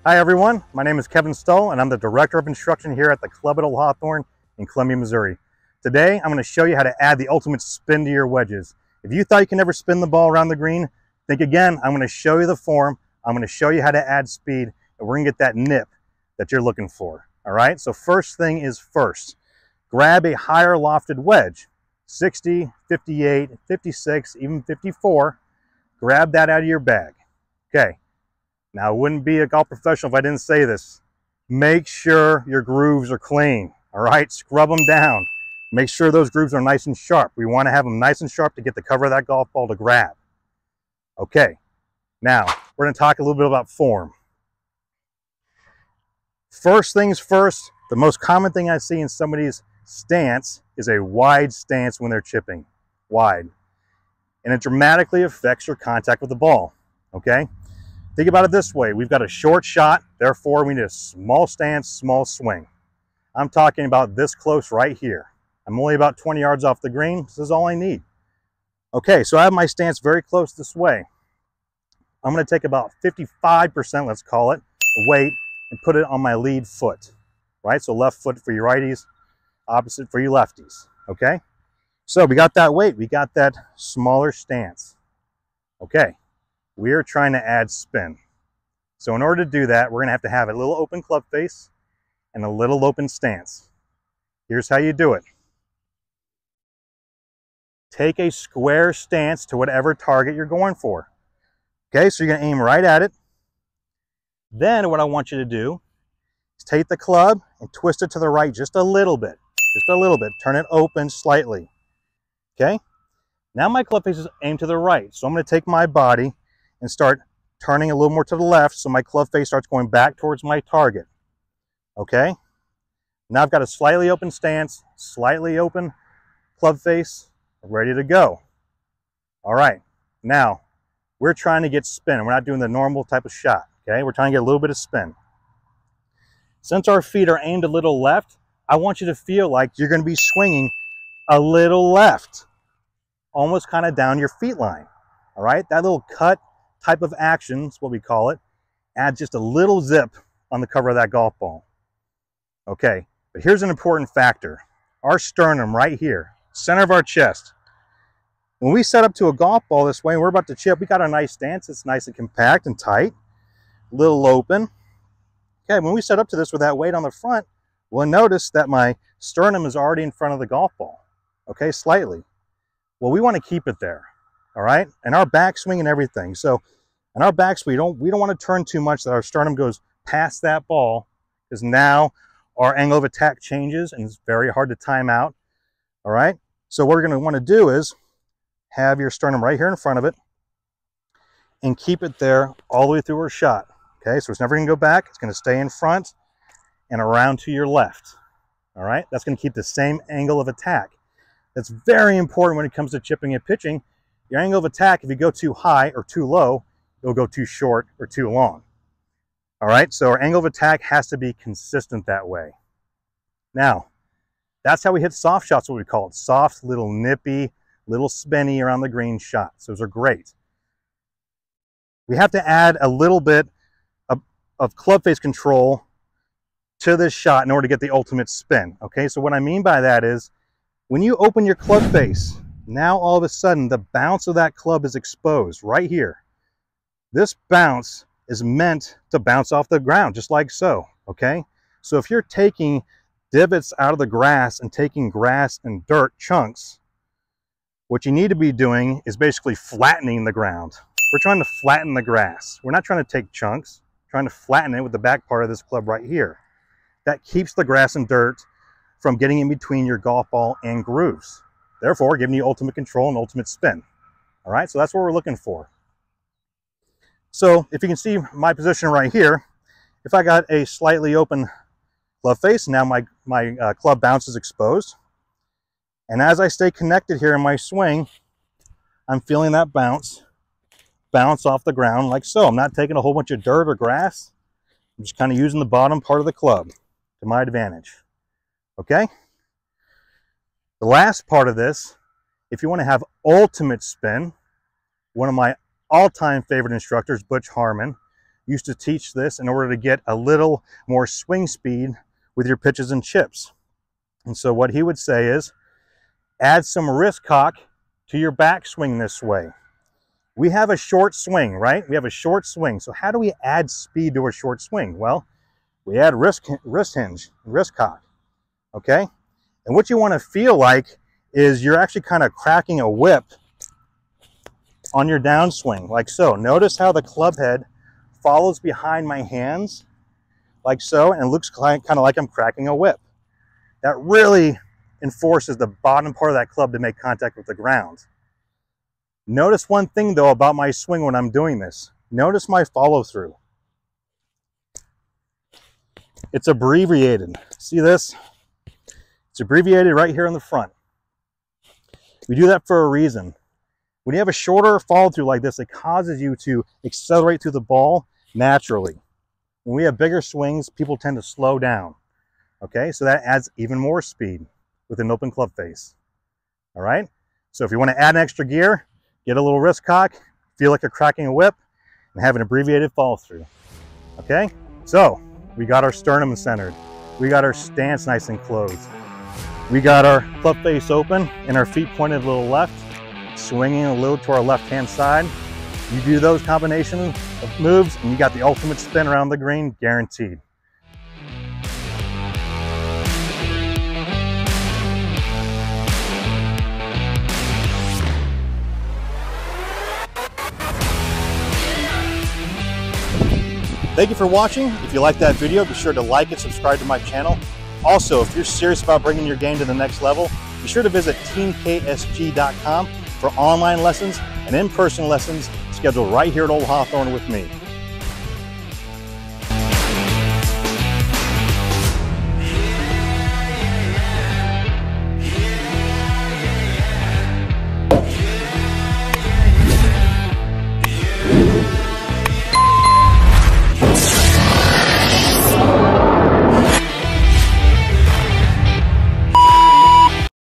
Hi everyone, my name is Kevin Stull and I'm the Director of Instruction here at the Club at Old Hawthorne in Columbia, Missouri. Today I'm going to show you how to add the ultimate spin to your wedges. If you thought you could never spin the ball around the green, think again. I'm going to show you the form, I'm going to show you how to add speed, and we're going to get that nip that you're looking for. Alright, so first thing is first. Grab a higher lofted wedge, 60, 58, 56, even 54. Grab that out of your bag. Okay. Now, I wouldn't be a golf professional if I didn't say this. Make sure your grooves are clean, all right? Scrub them down. Make sure those grooves are nice and sharp. We want to have them nice and sharp to get the cover of that golf ball to grab. Okay, now, we're going to talk a little bit about form. First things first, the most common thing I see in somebody's stance is a wide stance when they're chipping, wide. And it dramatically affects your contact with the ball, okay? Think about it this way. We've got a short shot, therefore we need a small stance, small swing. I'm talking about this close right here. I'm only about 20 yards off the green. This is all I need. Okay, so I have my stance very close this way. I'm going to take about 55%, let's call it, weight, and put it on my lead foot. Right, so left foot for your righties, opposite for you lefties. Okay, so we got that weight. We got that smaller stance. Okay. We are trying to add spin. So in order to do that, we're going to have a little open club face and a little open stance. Here's how you do it. Take a square stance to whatever target you're going for. Okay, so you're going to aim right at it. Then what I want you to do is take the club and twist it to the right just a little bit. Just a little bit. Turn it open slightly. Okay? Now my club face is aimed to the right. So I'm going to take my body and start turning a little more to the left so my club face starts going back towards my target. Okay? Now I've got a slightly open stance, slightly open club face, ready to go. All right, now we're trying to get spin. We're not doing the normal type of shot, okay? We're trying to get a little bit of spin. Since our feet are aimed a little left, I want you to feel like you're going to be swinging a little left, almost kind of down your feet line. All right, that little cut type of action is what we call it. Add just a little zip on the cover of that golf ball. Okay, but here's an important factor. Our sternum right here, center of our chest. When we set up to a golf ball this way and we're about to chip, we got a nice stance. It's nice and compact and tight, a little open. Okay, when we set up to this with that weight on the front, we'll notice that my sternum is already in front of the golf ball. Okay, slightly. Well, we want to keep it there. All right, and our backswing and everything. So in our backswing, we don't want to turn too much that our sternum goes past that ball, because now our angle of attack changes and it's very hard to time out. All right, so what we're going to want to do is have your sternum right here in front of it and keep it there all the way through our shot. Okay, so it's never going to go back. It's going to stay in front and around to your left. All right, that's going to keep the same angle of attack. That's very important when it comes to chipping and pitching. Your angle of attack, if you go too high or too low, you'll go too short or too long. All right, so our angle of attack has to be consistent that way. Now, that's how we hit soft shots, what we call it. Soft, little nippy, little spinny around the green shots. Those are great. We have to add a little bit of club face control to this shot in order to get the ultimate spin. Okay, so what I mean by that is, when you open your club face, now all of a sudden the bounce of that club is exposed right here. This bounce is meant to bounce off the ground just like so, okay? So if you're taking divots out of the grass and taking grass and dirt chunks, what you need to be doing is basically flattening the ground. We're trying to flatten the grass. We're not trying to take chunks, we're trying to flatten it with the back part of this club right here. That keeps the grass and dirt from getting in between your golf ball and grooves. Therefore, giving you ultimate control and ultimate spin. All right, so that's what we're looking for. So if you can see my position right here, if I got a slightly open club face, now my club bounce is exposed. And as I stay connected here in my swing, I'm feeling that bounce off the ground like so. I'm not taking a whole bunch of dirt or grass. I'm just kind of using the bottom part of the club to my advantage. Okay? The last part of this, if you want to have ultimate spin, one of my all-time favorite instructors, Butch Harmon, used to teach this in order to get a little more swing speed with your pitches and chips. And so what he would say is, add some wrist cock to your backswing this way. We have a short swing, right? We have a short swing. So how do we add speed to a short swing? Well, we add wrist hinge, wrist cock, okay? And what you want to feel like is you're actually kind of cracking a whip on your downswing, like so. Notice how the club head follows behind my hands, like so, and it looks kind of like I'm cracking a whip. That really enforces the bottom part of that club to make contact with the ground. Notice one thing though about my swing when I'm doing this. Notice my follow through. It's abbreviated. See this? It's abbreviated right here in the front. We do that for a reason. When you have a shorter follow through like this, it causes you to accelerate through the ball naturally. When we have bigger swings, people tend to slow down. Okay, so that adds even more speed with an open club face. All right, so if you want to add an extra gear, get a little wrist cock, feel like you're cracking a whip, and have an abbreviated follow through. Okay, so we got our sternum centered, we got our stance nice and closed, we got our club face open and our feet pointed a little left, swinging a little to our left hand side. You do those combination of moves and you got the ultimate spin around the green guaranteed. Thank you for watching. If you liked that video, be sure to like and subscribe to my channel. Also, if you're serious about bringing your game to the next level, be sure to visit 𝐃𝐨𝐴𝐺.com for online lessons and in-person lessons scheduled right here at Old Hawthorne with me.